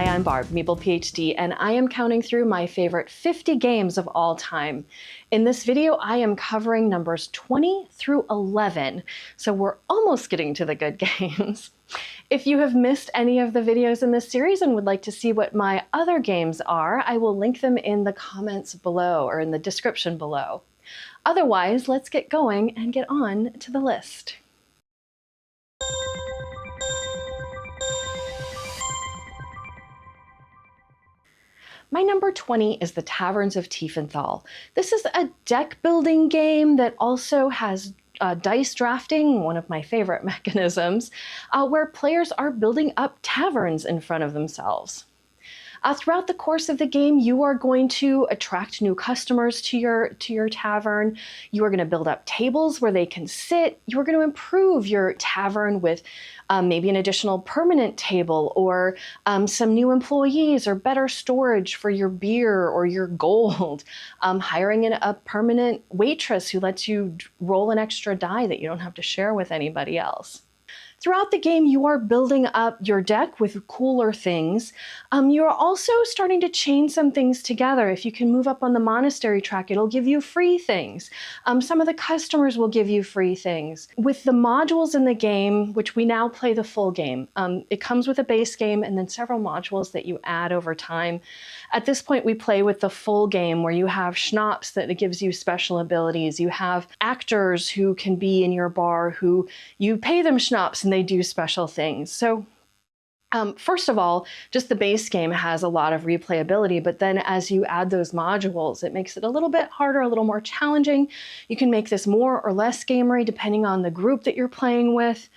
Hi, I'm Barb, Meeple PhD, and I am counting through my favorite 50 games of all time. In this video, I am covering numbers 20 through 11, so we're almost getting to the good games. If you have missed any of the videos in this series and would like to see what my other games are, I will link them in the comments below or in the description below. Otherwise, let's get going and get on to the list. My number 20 is the Taverns of Tiefenthal. This is a deck building game that also has dice drafting, one of my favorite mechanisms, where players are building up taverns in front of themselves. Throughout the course of the game, you are going to attract new customers to your tavern. You are going to build up tables where they can sit. You are going to improve your tavern with maybe an additional permanent table or some new employees or better storage for your beer or your gold. Hiring a permanent waitress who lets you roll an extra die that you don't have to share with anybody else. Throughout the game, you are building up your deck with cooler things. You're also starting to chain some things together. If you can move up on the monastery track, it'll give you free things. Some of the customers will give you free things. With the modules in the game, which we now play the full game, it comes with a base game and then several modules that you add over time. At this point, we play with the full game where you have schnapps that gives you special abilities. You have actors who can be in your bar who you pay them schnapps and they do special things. So first of all, just the base game has a lot of replayability, but then as you add those modules, it makes it a little bit harder, a little more challenging. You can make this more or less gamery depending on the group that you're playing with.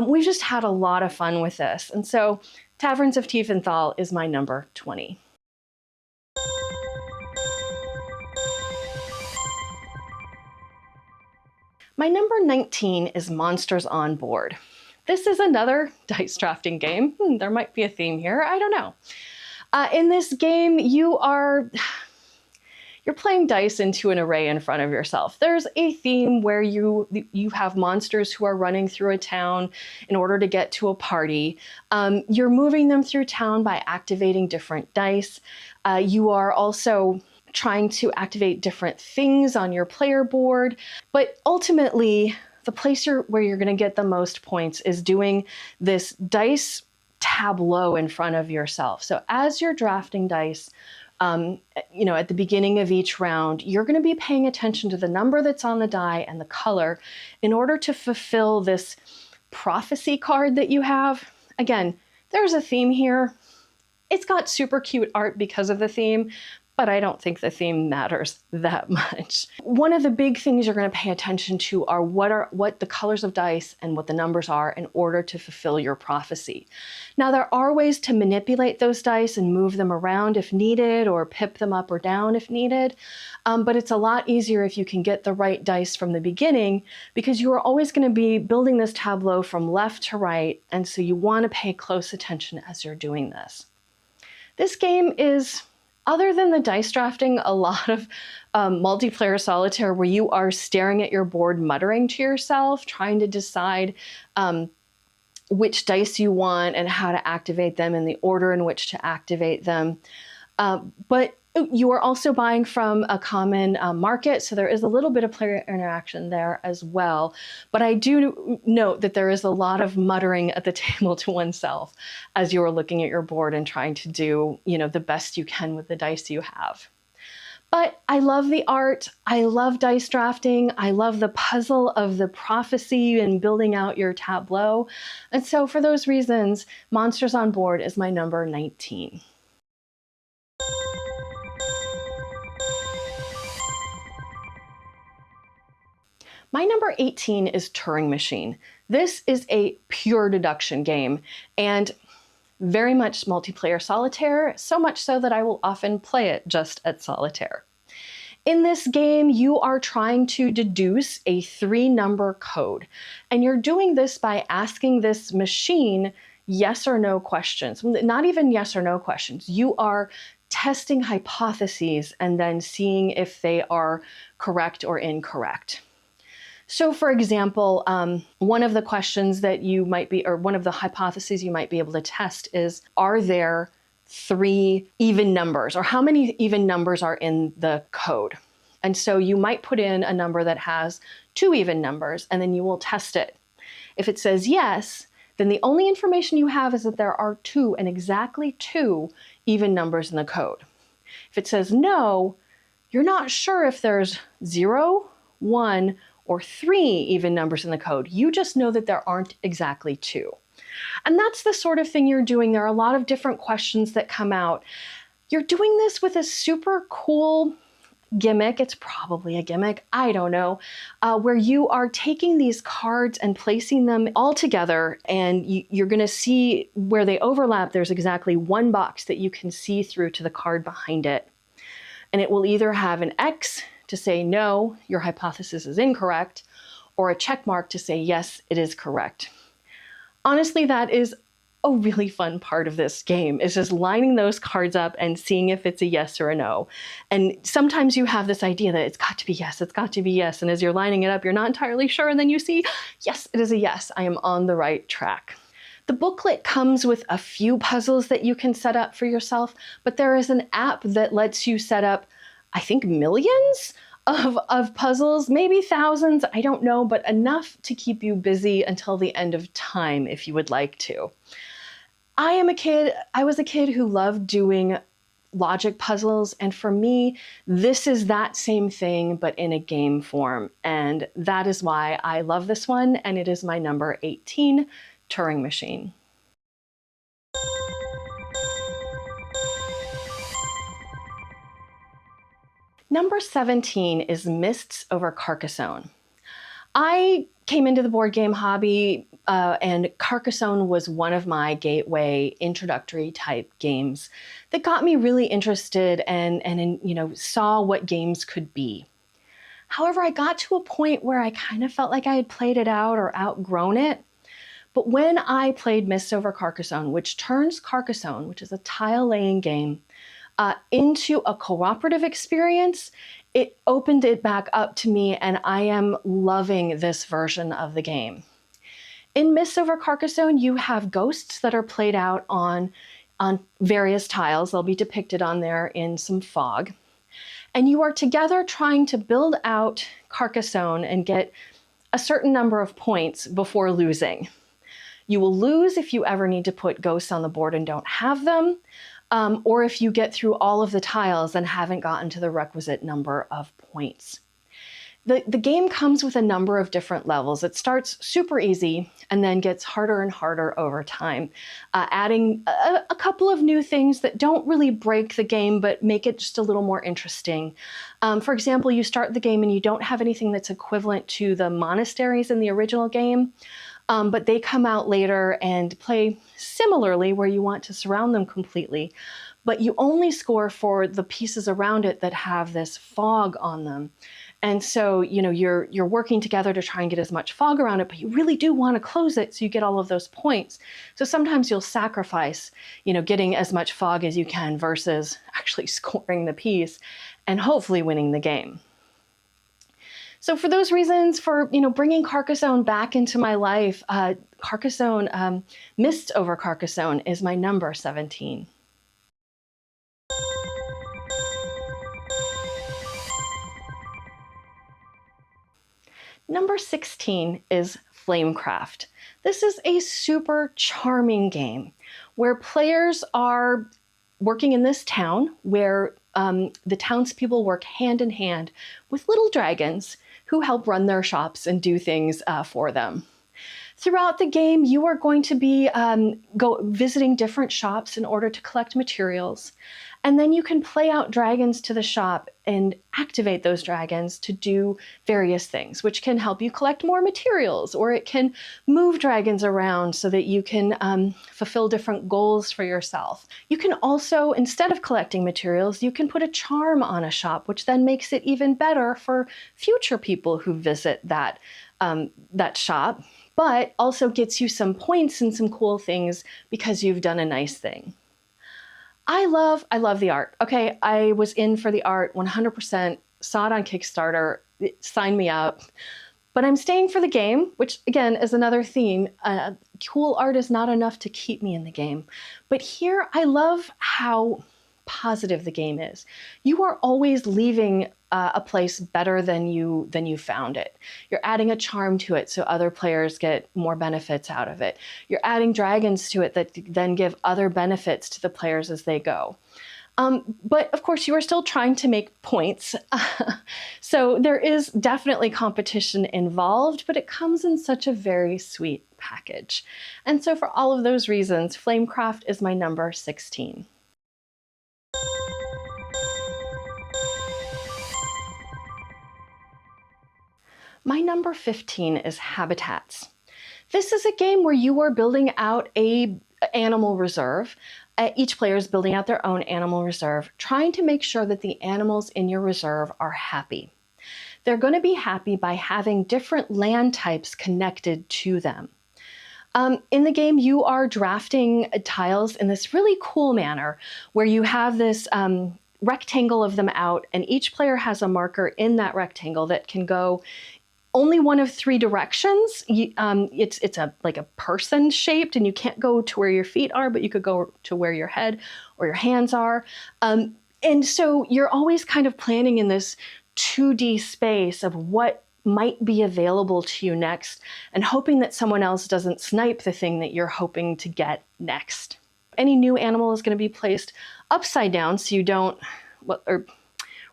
We've just had a lot of fun with this. And so Taverns of Tiefenthal is my number 20. My number 19 is Monsters on Board. This is another dice drafting game. There might be a theme here, I don't know. In this game, you're playing dice into an array in front of yourself. There's a theme where you have monsters who are running through a town in order to get to a party. You're moving them through town by activating different dice. You are also trying to activate different things on your player board, but ultimately, the place where you're going to get the most points is doing this dice tableau in front of yourself. So as you're drafting dice, at the beginning of each round, you're going to be paying attention to the number that's on the die and the color in order to fulfill this prophecy card that you have. Again, there's a theme here. It's got super cute art because of the theme, but I don't think the theme matters that much. One of the big things you're going to pay attention to are what the colors of dice and what the numbers are in order to fulfill your prophecy. Now, there are ways to manipulate those dice and move them around if needed, or pip them up or down if needed, but it's a lot easier if you can get the right dice from the beginning, because you are always going to be building this tableau from left to right, and so you want to pay close attention as you're doing this. This game is, other than the dice drafting, a lot of multiplayer solitaire where you are staring at your board, muttering to yourself, trying to decide which dice you want and how to activate them and the order in which to activate them. But you are also buying from a common market, so there is a little bit of player interaction there as well. But I do note that there is a lot of muttering at the table to oneself as you are looking at your board and trying to do, the best you can with the dice you have. But I love the art, I love dice drafting, I love the puzzle of the prophecy and building out your tableau. And so for those reasons, Monsters on Board is my number 19. My number 18 is Turing Machine. This is a pure deduction game and very much multiplayer solitaire, so much so that I will often play it just at solitaire. In this game, you are trying to deduce a 3-number code, and you're doing this by asking this machine yes or no questions. Not even yes or no questions. You are testing hypotheses and then seeing if they are correct or incorrect. So for example, one of the questions that you might be, or one of the hypotheses you might be able to test is, are there 3 even numbers, or how many even numbers are in the code. And so you might put in a number that has 2 even numbers, and then you will test it. If it says yes, then the only information you have is that there are 2 and exactly 2 even numbers in the code. If it says no, you're not sure if there's 0, 1, or 3 even numbers in the code. You just know that there aren't exactly 2. And that's the sort of thing you're doing. There are a lot of different questions that come out. You're doing this with a super cool gimmick. It's probably a gimmick, I don't know, where you are taking these cards and placing them all together, and you're going to see where they overlap. There's exactly 1 box that you can see through to the card behind it. And it will either have an X to say, no, your hypothesis is incorrect, or a check mark to say, yes, it is correct. Honestly, that is a really fun part of this game, is just lining those cards up and seeing if it's a yes or a no. And sometimes you have this idea that it's got to be yes, it's got to be yes. And as you're lining it up, you're not entirely sure. And then you see, yes, it is a yes. I am on the right track. The booklet comes with a few puzzles that you can set up for yourself, but there is an app that lets you set up, I think, millions of puzzles, maybe thousands, I don't know, but enough to keep you busy until the end of time if you would like to. I was a kid who loved doing logic puzzles, and for me, this is that same thing, but in a game form. And that is why I love this one, and it is my number 18, Turing Machine. Number 17 is Mists over Carcassonne. I came into the board game hobby and Carcassonne was one of my gateway introductory type games that got me really interested and saw what games could be. However, I got to a point where I kind of felt like I had played it out or outgrown it. But when I played Mists over Carcassonne, which turns Carcassonne, which is a tile-laying game, into a cooperative experience, it opened it back up to me, and I am loving this version of the game. In Mists over Carcassonne, you have ghosts that are played out on various tiles. They'll be depicted on there in some fog. And you are together trying to build out Carcassonne and get a certain number of points before losing. You will lose if you ever need to put ghosts on the board and don't have them, or if you get through all of the tiles and haven't gotten to the requisite number of points. The game comes with a number of different levels. It starts super easy and then gets harder and harder over time, adding a couple of new things that don't really break the game but make it just a little more interesting. For example, you start the game and you don't have anything that's equivalent to the monasteries in the original game, but they come out later and play similarly where you want to surround them completely, but you only score for the pieces around it that have this fog on them. And so, you're working together to try and get as much fog around it, but you really do want to close it so you get all of those points. So sometimes you'll sacrifice, getting as much fog as you can versus actually scoring the piece and hopefully winning the game. So for those reasons, for bringing Carcassonne back into my life, Carcassonne, Mists over Carcassonne is my number 17. Number 16 is Flamecraft. This is a super charming game where players are working in this town where the townspeople work hand in hand with little dragons who help run their shops and do things for them. Throughout the game, you are going to be visiting different shops in order to collect materials. And then you can play out dragons to the shop and activate those dragons to do various things, which can help you collect more materials, or it can move dragons around so that you can fulfill different goals for yourself. You can also, instead of collecting materials, you can put a charm on a shop, which then makes it even better for future people who visit that shop, but also gets you some points and some cool things because you've done a nice thing. I love the art. Okay, I was in for the art 100%, saw it on Kickstarter, it signed me up. But I'm staying for the game, which again is another theme. Cool art is not enough to keep me in the game. But here I love how positive the game is. You are always leaving a place better than you found it. You're adding a charm to it so other players get more benefits out of it. You're adding dragons to it that then give other benefits to the players as they go. But of course, you are still trying to make points. So there is definitely competition involved, but it comes in such a very sweet package. And so for all of those reasons, Flamecraft is my number 16. My number 15 is Habitats. This is a game where you are building out an animal reserve. Each player is building out their own animal reserve, trying to make sure that the animals in your reserve are happy. They're going to be happy by having different land types connected to them. In the game, you are drafting tiles in this really cool manner where you have this rectangle of them out, and each player has a marker in that rectangle that can go only one of three directions. It's like a person shaped, and you can't go to where your feet are, but you could go to where your head or your hands are. And so you're always kind of planning in this 2D space of what might be available to you next, and hoping that someone else doesn't snipe the thing that you're hoping to get next. Any new animal is going to be placed upside down so you don't, or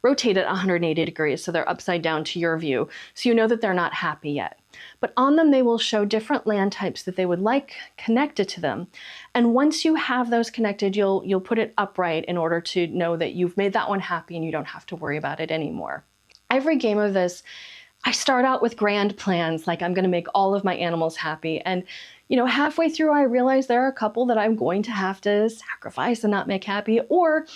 rotate it 180 degrees so they're upside down to your view, so you know that they're not happy yet. But on them, they will show different land types that they would like connected to them. And once you have those connected, you'll put it upright in order to know that you've made that one happy and you don't have to worry about it anymore. Every game of this, I start out with grand plans, like I'm going to make all of my animals happy. And halfway through, I realize there are a couple that I'm going to have to sacrifice and not make happy, or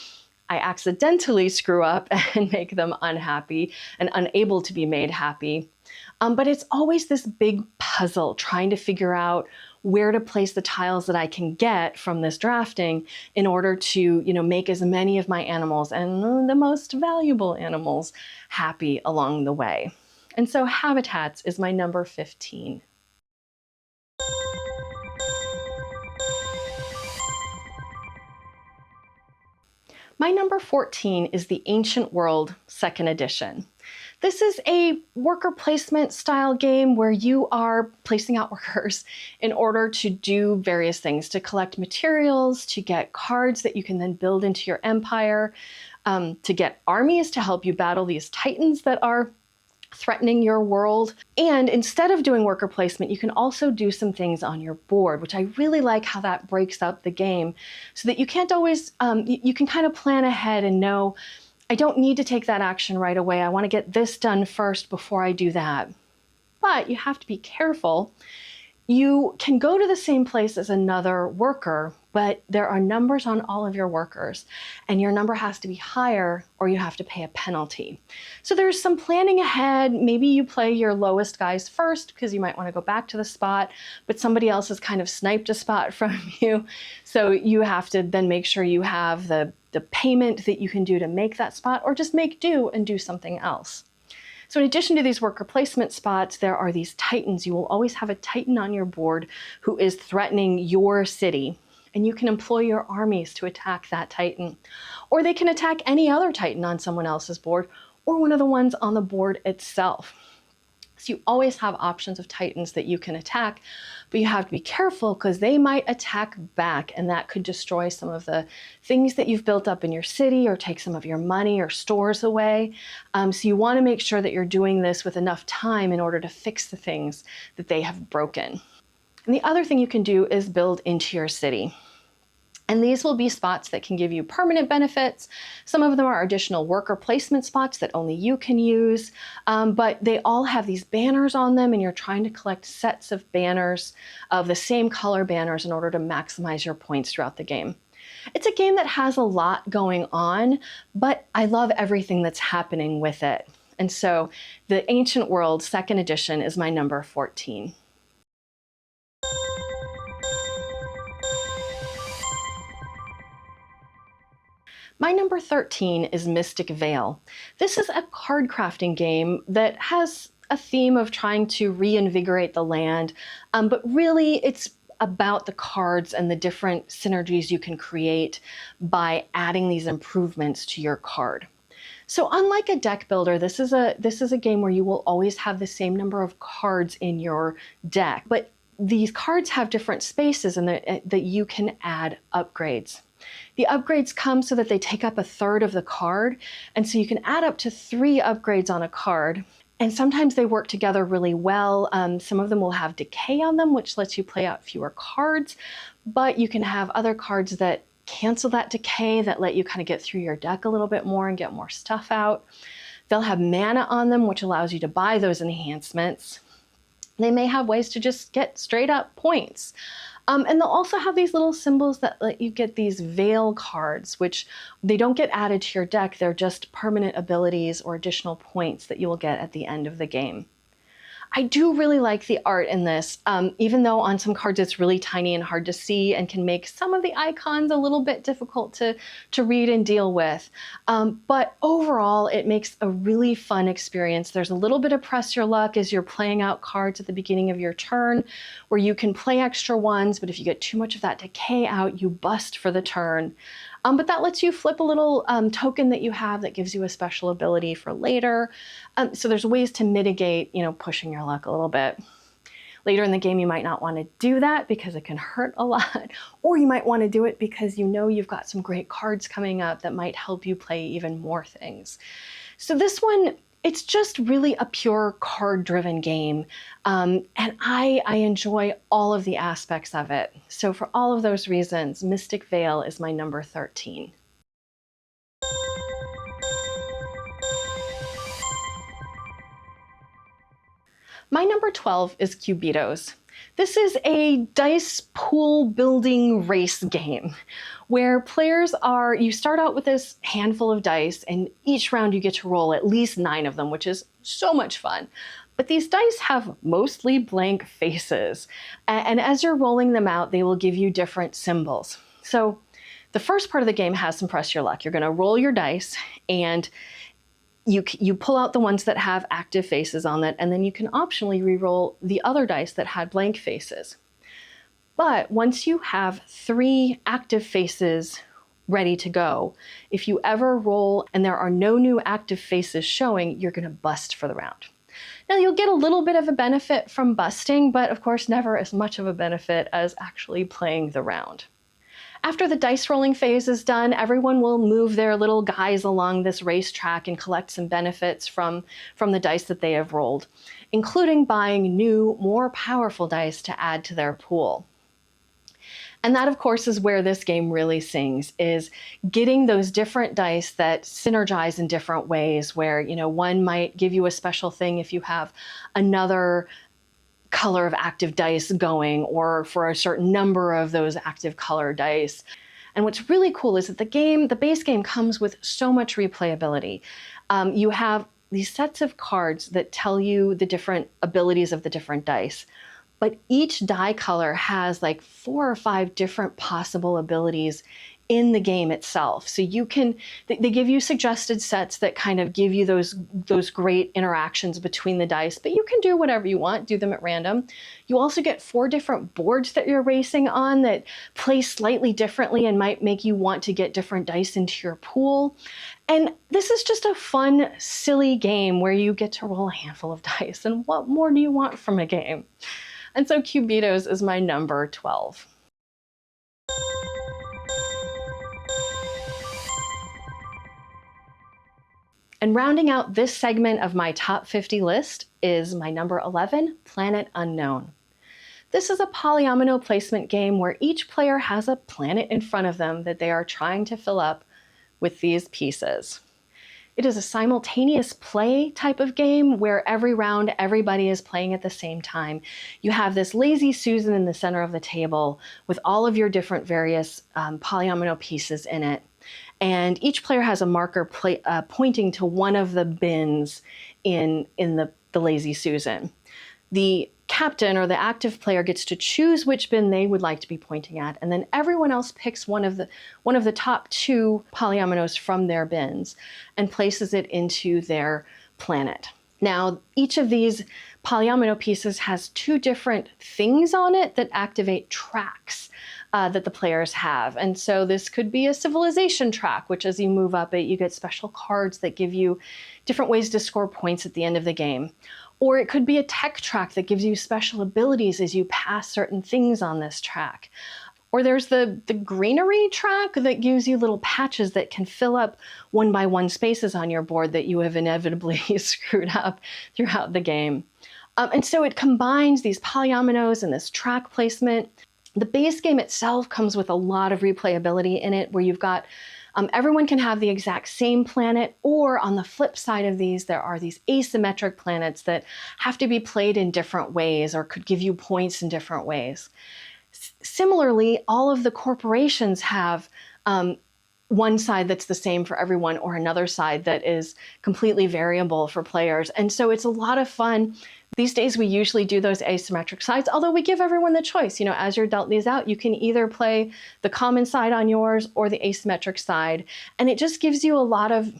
I accidentally screw up and make them unhappy and unable to be made happy. But it's always this big puzzle trying to figure out where to place the tiles that I can get from this drafting in order to, make as many of my animals and the most valuable animals happy along the way. And so Habitats is my number 15. My number 14 is The Ancient World 2nd Edition. This is a worker placement style game where you are placing out workers in order to do various things, to collect materials, to get cards that you can then build into your empire, to get armies to help you battle these titans that are threatening your world. And instead of doing worker placement, you can also do some things on your board, which I really like how that breaks up the game so that you can't always, you can kind of plan ahead and know, I don't need to take that action right away. I want to get this done first before I do that. But you have to be careful. You can go to the same place as another worker, but there are numbers on all of your workers, and your number has to be higher or you have to pay a penalty. So there's some planning ahead. Maybe you play your lowest guys first because you might want to go back to the spot, but somebody else has kind of sniped a spot from you. So you have to then make sure you have the payment that you can do to make that spot, or just make do and do something else. So in addition to these worker placement spots, there are these titans. You will always have a titan on your board who is threatening your city, and you can employ your armies to attack that titan. Or they can attack any other titan on someone else's board, or one of the ones on the board itself. So you always have options of titans that you can attack, but you have to be careful because they might attack back, and that could destroy some of the things that you've built up in your city or take some of your money or stores away. So you want to make sure that you're doing this with enough time in order to fix the things that they have broken. And the other thing you can do is build into your city. And these will be spots that can give you permanent benefits. Some of them are additional worker placement spots that only you can use, but they all have these banners on them, and you're trying to collect sets of banners of the same color banners in order to maximize your points throughout the game. It's a game that has a lot going on, but I love everything that's happening with it. And so The Ancient World 2nd Edition is my number 14. My number 13 is Mystic Vale. This is a card crafting game that has a theme of trying to reinvigorate the land, but really it's about the cards and the different synergies you can create by adding these improvements to your card. So unlike a deck builder, this is a game where you will always have the same number of cards in your deck, but these cards have different spaces and that you can add upgrades. The upgrades come so that they take up a third of the card, and so you can add up to 3 upgrades on a card. And sometimes they work together really well. Some of them will have decay on them, which lets you play out fewer cards, but you can have other cards that cancel that decay, that let you kind of get through your deck a little bit more and get more stuff out. They'll have mana on them, which allows you to buy those enhancements. They may have ways to just get straight up points. And they'll also have these little symbols that let you get these veil cards, which they don't get added to your deck. They're just permanent abilities or additional points that you will get at the end of the game. I do really like the art in this, even though on some cards it's really tiny and hard to see and can make some of the icons a little bit difficult to read and deal with. But overall, it makes a really fun experience. There's a little bit of press your luck as you're playing out cards at the beginning of your turn, where you can play extra ones, but if you get too much of that decay out, you bust for the turn. But that lets you flip a little token that you have that gives you a special ability for later. So there's ways to mitigate, pushing your luck a little bit. Later in the game, you might not want to do that because it can hurt a lot, or you might want to do it because you've got some great cards coming up that might help you play even more things. So this one, it's just really a pure card-driven game, and I enjoy all of the aspects of it. So for all of those reasons, Mystic Vale is my number 13. My number 12 is Cubitos. This is a dice pool building race game where you start out with this handful of dice, and each round you get to roll at least 9 of them, which is so much fun. But these dice have mostly blank faces, and as you're rolling them out, they will give you different symbols. So the first part of the game has some press your luck. You're going to roll your dice, and you pull out the ones that have active faces on it, and then you can optionally re-roll the other dice that had blank faces. But once you have 3 active faces ready to go, if you ever roll and there are no new active faces showing, you're going to bust for the round. Now you'll get a little bit of a benefit from busting, but of course never as much of a benefit as actually playing the round. After the dice rolling phase is done, everyone will move their little guys along this racetrack and collect some benefits from the dice that they have rolled, including buying new, more powerful dice to add to their pool. And that, of course, is where this game really sings, is getting those different dice that synergize in different ways, where, one might give you a special thing if you have another color of active dice going, or for a certain number of those active color dice. And what's really cool is that the base game comes with so much replayability. You have these sets of cards that tell you the different abilities of the different dice, but each die color has like 4 or 5 different possible abilities in the game itself. So they give you suggested sets that kind of give you those great interactions between the dice, but you can do whatever you want, do them at random. You also get 4 different boards that you're racing on that play slightly differently and might make you want to get different dice into your pool. And this is just a fun, silly game where you get to roll a handful of dice. And what more do you want from a game? And so Cubitos is my number 12. And rounding out this segment of my top 50 list is my number 11, Planet Unknown. This is a polyomino placement game where each player has a planet in front of them that they are trying to fill up with these pieces. It is a simultaneous play type of game where every round everybody is playing at the same time. You have this Lazy Susan in the center of the table with all of your different various polyomino pieces in it. And each player has a marker pointing to one of the bins in the Lazy Susan. The captain or the active player gets to choose which bin they would like to be pointing at, and then everyone else picks one of the top 2 polyominoes from their bins and places it into their planet. Now, each of these polyomino pieces has two different things on it that activate tracks that the players have. And so this could be a civilization track, which as you move up it, you get special cards that give you different ways to score points at the end of the game. Or it could be a tech track that gives you special abilities as you pass certain things on this track. Or there's the greenery track that gives you little patches that can fill up 1 by 1 spaces on your board that you have inevitably screwed up throughout the game. And so it combines these polyominoes and this track placement. The base game itself comes with a lot of replayability in it, where you've got everyone can have the exact same planet, or on the flip side of these, there are these asymmetric planets that have to be played in different ways or could give you points in different ways. Similarly, all of the corporations have one side that's the same for everyone or another side that is completely variable for players. And so it's a lot of fun. These days, we usually do those asymmetric sides, although we give everyone the choice. You know, as you're dealt these out, you can either play the common side on yours or the asymmetric side. And it just gives you a lot of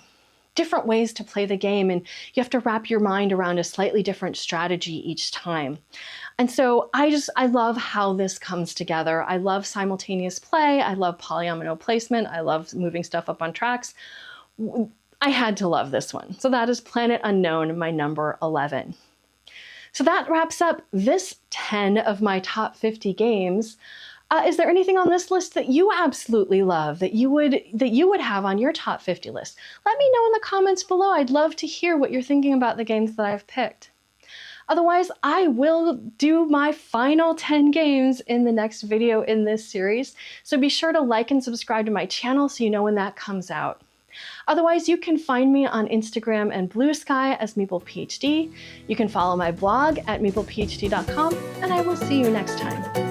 different ways to play the game. And you have to wrap your mind around a slightly different strategy each time. And so I love how this comes together. I love simultaneous play. I love polyomino placement. I love moving stuff up on tracks. I had to love this one. So that is Planet Unknown, my number 11. So that wraps up this 10 of my top 50 games. Is there anything on this list that you absolutely love, that you would have on your top 50 list? Let me know in the comments below. I'd love to hear what you're thinking about the games that I've picked. Otherwise, I will do my final 10 games in the next video in this series. So be sure to like and subscribe to my channel so you know when that comes out. Otherwise, you can find me on Instagram and Blue Sky as MeeplePhD. You can follow my blog at meeplephd.com, and I will see you next time.